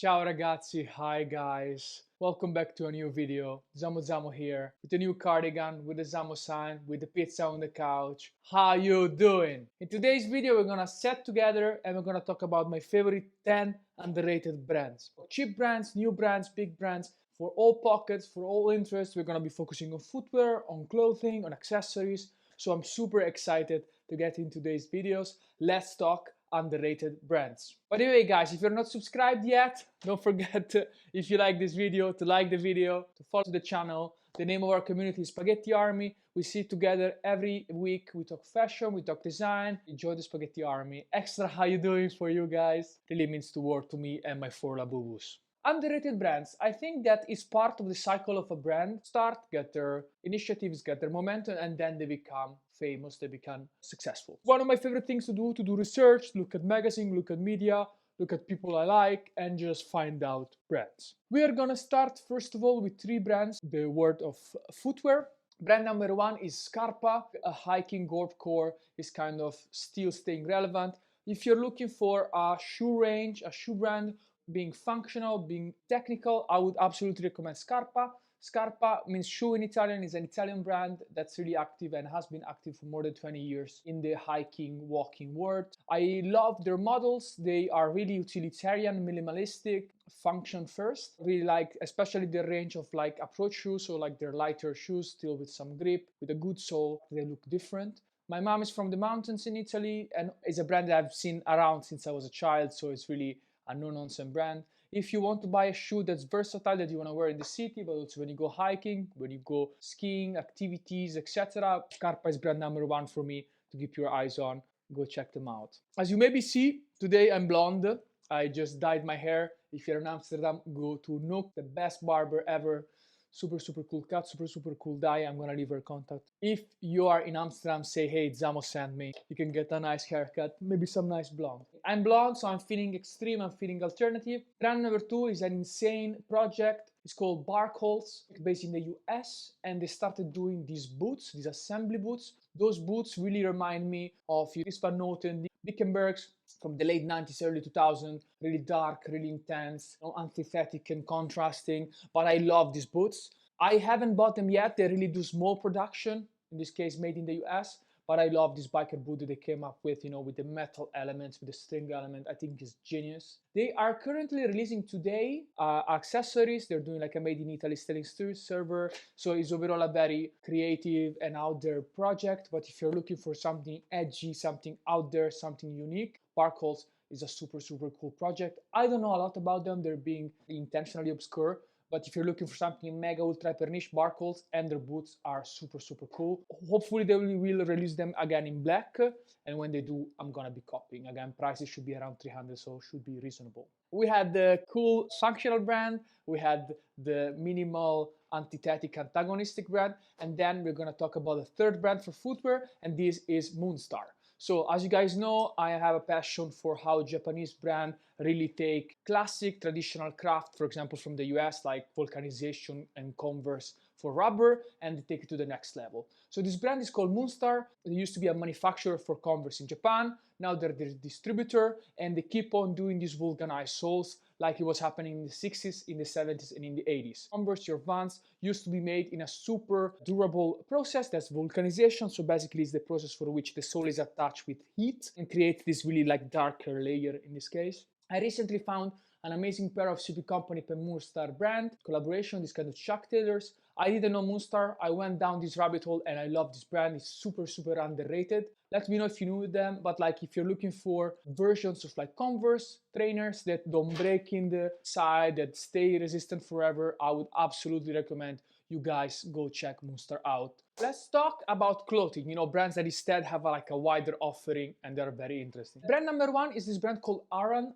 Ciao ragazzi, hi guys. Welcome back to a new video. Zamo here with a new cardigan, with the Zamo sign, with the pizza on the couch. How you doing? In today's video we're gonna sit together and we're gonna talk about my favorite 10 underrated brands. Cheap brands, new brands, big brands, for all pockets, for all interests. We're gonna be focusing on footwear, on clothing, on accessories. So I'm super excited to get into today's videos. Let's talk underrated brands. By the way guys, if you're not subscribed yet, don't forget to, if you like this video, to like the video, to follow the channel. The name of our community is Spaghetti Army. We sit together every week. We talk fashion, we talk design. Enjoy the Spaghetti Army. Extra how you doing for you guys really means the world to me and my four labubus. Underrated brands. I think that is part of the cycle of a brand. Start, get their initiatives, get their momentum, and then they become famous, they become successful. One of my favorite things to do research, look at magazine, look at media, look at people I like, and just find out brands. We are gonna start first of all with three brands, the world of footwear. Brand number one is Scarpa, a hiking gold core, is kind of still staying relevant. If you're looking for a shoe range, a shoe brand, being functional, being technical, I would absolutely recommend Scarpa. Scarpa means shoe in Italian, is an Italian brand that's really active and has been active for more than 20 years in the hiking, walking world. I love their models. They are really utilitarian, minimalistic, function first. Really like, especially the range of like approach shoes, so like their lighter shoes, still with some grip, with a good sole. They look different. My mom is from the mountains in Italy and is a brand that I've seen around since I was a child, so it's really a no-nonsense brand. If you want to buy a shoe that's versatile, that you want to wear in the city, but also when you go hiking, when you go skiing, activities, etc., Scarpa is brand number one for me to keep your eyes on. Go check them out. As you maybe see, today I'm blonde. I just dyed my hair. If you're in Amsterdam, go to Nook, the best barber ever. Super cool cut, super cool dye. I'm gonna leave her contact. If you are in Amsterdam, say hey, Zamo sent me. You can get a nice haircut, maybe some nice blonde. I'm blonde, so I'm feeling extreme, I'm feeling alternative. Brand number two is an insane project. It's called Barckholtz, based in the US, and they started doing these boots, these assembly boots. Those boots really remind me of Dries Van Noten, Bickenbergs from the late 90s, early 2000s, really dark, really intense, antithetic and contrasting, but I love these boots. I haven't bought them yet. They really do small production, in this case made in the US, but I love this biker boot that they came up with, with the metal elements, with the string element. I think it's genius. They are currently releasing today accessories. They're doing like a made in Italy selling server. So it's overall a very creative and out there project. But if you're looking for something edgy, something out there, something unique, Barckholtz is a super cool project. I don't know a lot about them. They're being intentionally obscure. But if you're looking for something mega ultra hyper niche, Barckholtz and their boots are super cool. Hopefully they will release them again in black, and when they do, I'm gonna be copying. Again, prices should be around 300, so should be reasonable. We had the cool functional brand, we had the minimal antithetic antagonistic brand, and then we're gonna talk about the third brand for footwear, and this is Moonstar. So as you guys know, I have a passion for how Japanese brands really take classic traditional craft, for example, from the US, like vulcanization and Converse for rubber, and they take it to the next level. So this brand is called Moonstar. They used to be a manufacturer for Converse in Japan. Now they're the distributor, and they keep on doing these vulcanized soles like it was happening in the 60s, in the 70s, and in the 80s. Converse, your Vans, used to be made in a super durable process, that's vulcanization. So basically it's the process for which the sole is attached with heat and creates this really like darker layer in this case. I recently found an amazing pair of CP Company per Moonstar brand collaboration, this kind of Chuck Taylors. I didn't know Moonstar. I went down this rabbit hole and I love this brand. It's super underrated. Let me know if you knew them, but like if you're looking for versions of like Converse trainers that don't break in the side, that stay resistant forever, I would absolutely recommend you guys go check Moonstar out. Let's talk about clothing, brands that instead have like a wider offering and they're very interesting. Brand number one is this brand called Arran,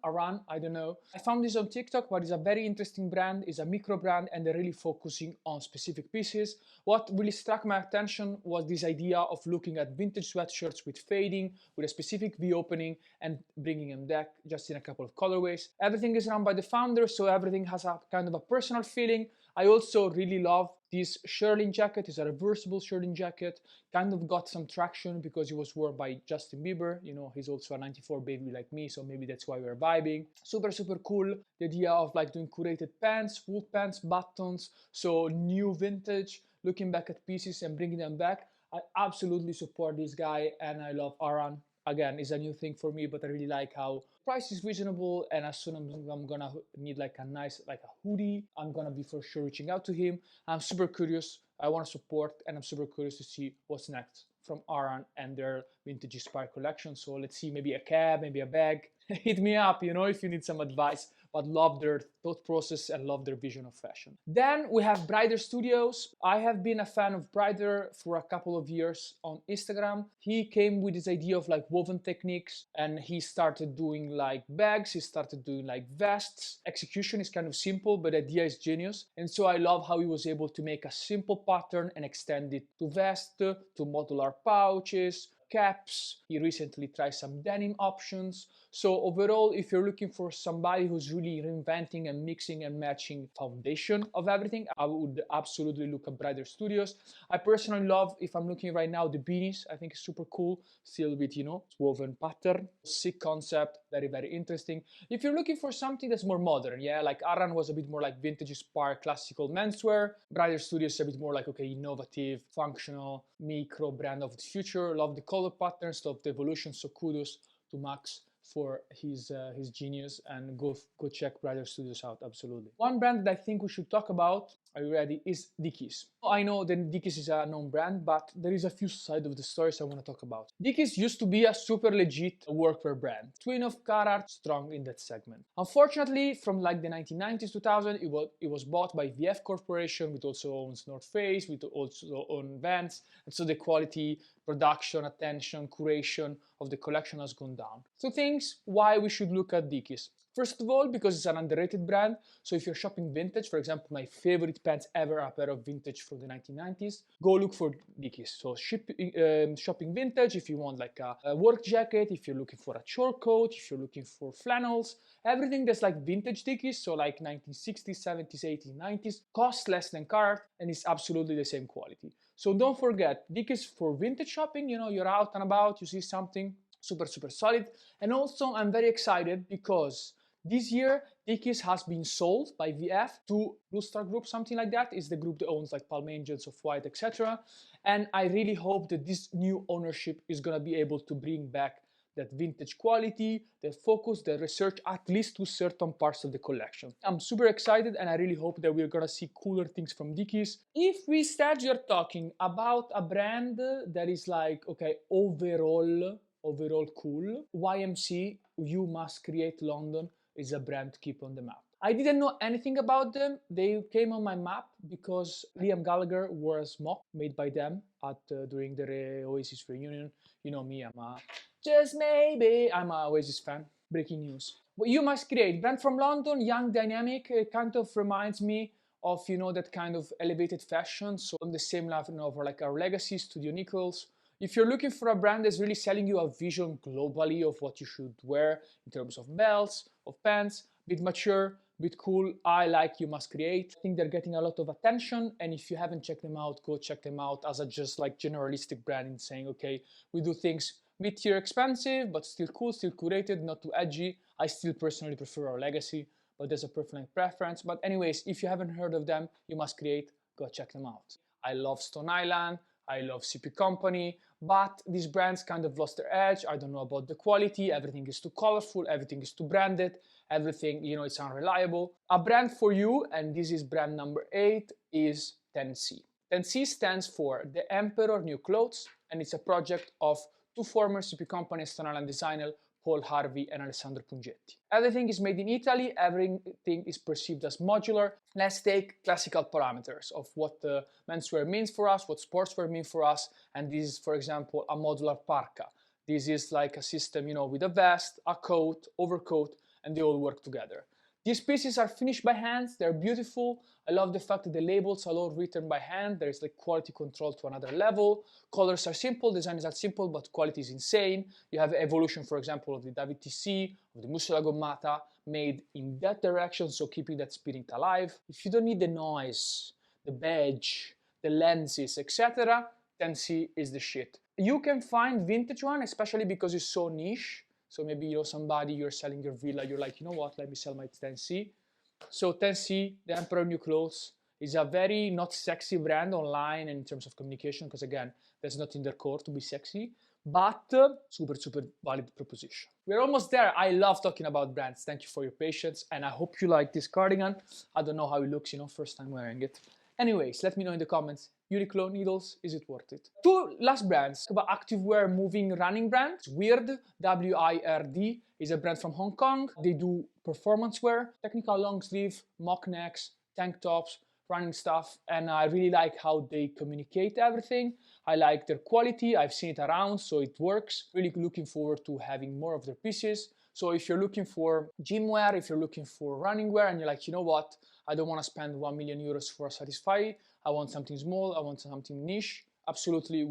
I don't know. I found this on TikTok, but it's a very interesting brand. It's a micro brand and they're really focusing on specific pieces. What really struck my attention was this idea of looking at vintage sweatshirts with fading, with a specific V opening and bringing them back just in a couple of colorways. Everything is run by the founder, so everything has a kind of a personal feeling. I also really love This shirling jacket is a reversible shirling jacket, kind of got some traction because it was worn by Justin Bieber. You know, he's also a 94 baby like me, so maybe that's why we're vibing. Super, super cool. The idea of like doing curated pants, full pants, buttons, so new vintage, looking back at pieces and bringing them back. I absolutely support this guy and I love Arran. Again, it's a new thing for me, but I really like how price is reasonable, and as soon as I'm gonna need like a nice like a hoodie, I'm gonna be for sure reaching out to him. I'm super curious, I want to support, and I'm super curious to see what's next from Arran and their vintage inspired collection. So let's see, maybe a cab, maybe a bag. Hit me up, you know, if you need some advice, but love their thought process and love their vision of fashion. Then we have Bryder Studios. I have been a fan of Bryder for a couple of years on Instagram. He came with this idea of like woven techniques, and he started doing like bags, he started doing like vests. Execution is kind of simple, but the idea is genius. And so I love how he was able to make a simple pattern and extend it to vest, to modular pouches, caps. He recently tried some denim options. So overall, if you're looking for somebody who's really reinventing and mixing and matching foundation of everything, I would absolutely look at Bryder Studios. I personally love, if I'm looking right now, the beanies. I think it's super cool, still with, you know, woven pattern. Sick concept, very, very interesting. If you're looking for something that's more modern, yeah, like Arran was a bit more like vintage inspired classical menswear. Bryder Studios is a bit more like, okay, innovative, functional, micro brand of the future. Love the color patterns, love the evolution, so kudos to Max for his genius, and go check Bryder Studios out, absolutely. One brand that I think we should talk about, are you ready, is Dickies. I know that Dickies is a known brand, but there is a few sides of the stories I want to talk about. Dickies used to be a super legit workwear brand, twin of Carhartt, strong in that segment. Unfortunately, from like the 1990s, 2000, it was bought by VF Corporation, which also owns North Face, which also owns Vans, and so the quality, production, attention, curation of the collection has gone down. So things why we should look at Dickies. First of all, because it's an underrated brand. So if you're shopping vintage, for example, my favorite pants ever are a pair of vintage from the 1990s, go look for Dickies. So shopping vintage, if you want like a work jacket, if you're looking for a short coat, if you're looking for flannels, everything that's like vintage Dickies, so like 1960s, 70s, 80s, 90s, costs less than Carhartt and is absolutely the same quality. So don't forget, Dickies for vintage shopping, you know, you're out and about, you see something, super, super solid. And also I'm very excited because this year, Dickies has been sold by VF to Moonstar Group, something like that. It's the group that owns like Palm Angels, Off-White, etc. And I really hope that this new ownership is gonna be able to bring back that vintage quality, that focus, that research, at least to certain parts of the collection. I'm super excited, and I really hope that we're gonna see cooler things from Dickies. If we start here talking about a brand that is like, okay, overall cool, YMC, You Must Create London, is a brand to keep on the map. I didn't know anything about them. They came on my map because Liam Gallagher wore a smock made by them at during the Oasis reunion. You know me, I'm a Oasis fan. Breaking news. Well, You Must Create, brand from London, young, dynamic. It kind of reminds me of, you know, that kind of elevated fashion. So on the same level of like our legacies to the Uniqlos. If you're looking for a brand that's really selling you a vision globally of what you should wear in terms of belts, of pants, bit mature, bit cool, I like You Must Create. I think they're getting a lot of attention, and if you haven't checked them out, go check them out as a just like generalistic brand in saying, okay, we do things mid-tier expensive, but still cool, still curated, not too edgy. I still personally prefer our legacy, but there's a personal preference. But anyways, if you haven't heard of them, You Must Create, go check them out. I love Stone Island, I love CP Company, but these brands kind of lost their edge. I don't know about the quality. Everything is too colorful. Everything is too branded. Everything, you know, it's unreliable. A brand for you, and this is brand number 8, is 10C. 10C stands for The Emperor New Clothes, and it's a project of two former CP Company Stone Island designer, Paul Harvey and Alessandro Pungetti. Everything is made in Italy, everything is perceived as modular. Let's take classical parameters of what menswear means for us, what sportswear means for us, and this is, for example, a modular parka. This is like a system, you know, with a vest, a coat, overcoat, and they all work together. These pieces are finished by hand, they're beautiful. I love the fact that the labels are all written by hand. There's like quality control to another level. Colors are simple, designs are simple, but quality is insane. You have evolution, for example, of the David TC, of the Mussola Gommata, made in that direction, so keeping that spirit alive. If you don't need the noise, the badge, the lenses, etc., 10C is the shit. You can find vintage one, especially because it's so niche. So maybe you know somebody, you're selling your villa, you're like, you know what, let me sell my 10C. So 10C, the Emperor New Clothes, is a very not sexy brand online and in terms of communication, because again, that's not in their core to be sexy, but super, super valid proposition. We're almost there. I love talking about brands. Thank you for your patience, and I hope you like this cardigan. I don't know how it looks, you know, first time wearing it. Anyways, let me know in the comments. Uniqlo needles, is it worth it? Two last brands about activewear moving running brand. Wyrd, W-I-R-D, is a brand from Hong Kong. They do performance wear, technical long sleeve, mock necks, tank tops, running stuff, and I really like how they communicate everything. I like their quality. I've seen it around, so it works. Really looking forward to having more of their pieces. So if you're looking for gym wear, if you're looking for running wear, and you're like, you know what, I don't want to spend 1 million euros for a Satisfy, I want something small, I want something niche, absolutely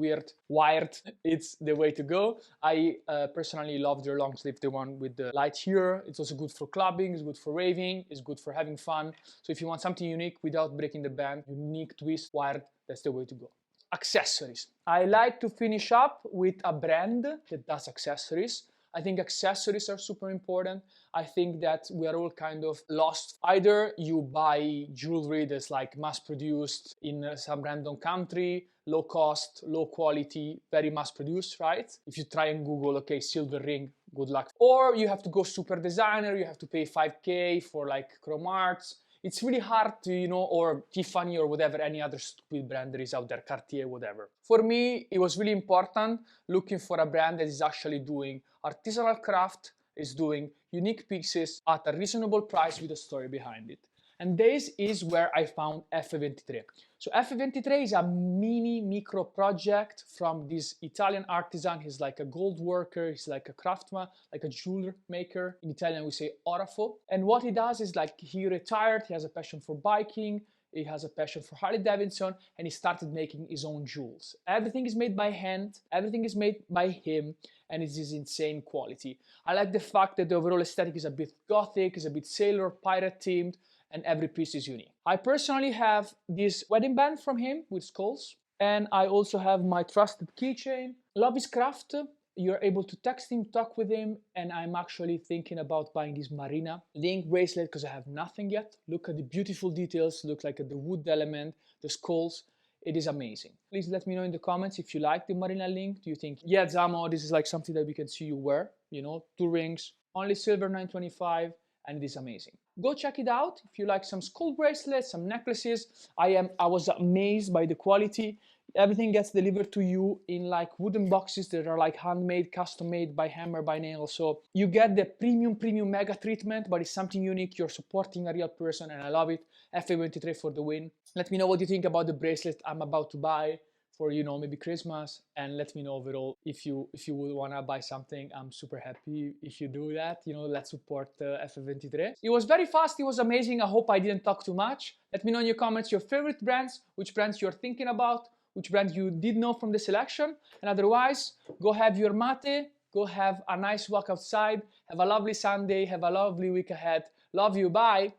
Wyrd, it's the way to go. I personally love their long sleeve, the one with the light here. It's also good for clubbing, it's good for raving, it's good for having fun. So if you want something unique without breaking the bank, unique twist, Wyrd, that's the way to go. Accessories. I like to finish up with a brand that does accessories. I think accessories are super important. I think that we are all kind of lost. Either you buy jewelry that's like mass produced in some random country, low cost, low quality, very mass produced, right? If you try and Google, okay, silver ring, good luck. Or you have to go super designer, you have to pay 5K for like Chrome Arts. It's really hard to, you know, or Tiffany or whatever, any other stupid brand there is out there, Cartier, whatever. For me, it was really important looking for a brand that is actually doing artisanal craft, is doing unique pieces at a reasonable price with a story behind it. And this is where I found F23. So F23 is a micro project from this Italian artisan. He's like a gold worker, he's like a craftsman, like a jeweler maker. In Italian we say orafo. And what he does is like he retired, he has a passion for biking, he has a passion for Harley Davidson, and he started making his own jewels. Everything is made by hand, everything is made by him, and it's this insane quality. I like the fact that the overall aesthetic is a bit gothic, is a bit sailor, pirate themed, and every piece is unique. I personally have this wedding band from him with skulls, and I also have my trusted keychain. Love his craft. You're able to text him, talk with him, and I'm actually thinking about buying this Marina link bracelet because I have nothing yet. Look at the beautiful details, look like at the wood element, the skulls. It is amazing. Please let me know in the comments if you like the Marina link. Do you think, yeah, Zamo, this is like something that we can see you wear, you know, 2 rings, only silver 925, and it is amazing. Go check it out if you like some skull bracelets, some necklaces. I was amazed by the quality. Everything gets delivered to you in like wooden boxes that are like handmade, custom made by hammer, by nail. So you get the premium mega treatment, but it's something unique. You're supporting a real person, and I love it. FA23 for the win. Let me know what you think about the bracelet I'm about to buy for, you know, maybe Christmas, and let me know overall if you would want to buy something. I'm super happy if you do that. You know, let's support FA23. It was very fast, it was amazing. I hope I didn't talk too much. Let me know in your comments your favorite brands, which brands you're thinking about, which brand you did know from the selection, and otherwise go have your mate, go have a nice walk outside, have a lovely Sunday, have a lovely week ahead. Love you, bye.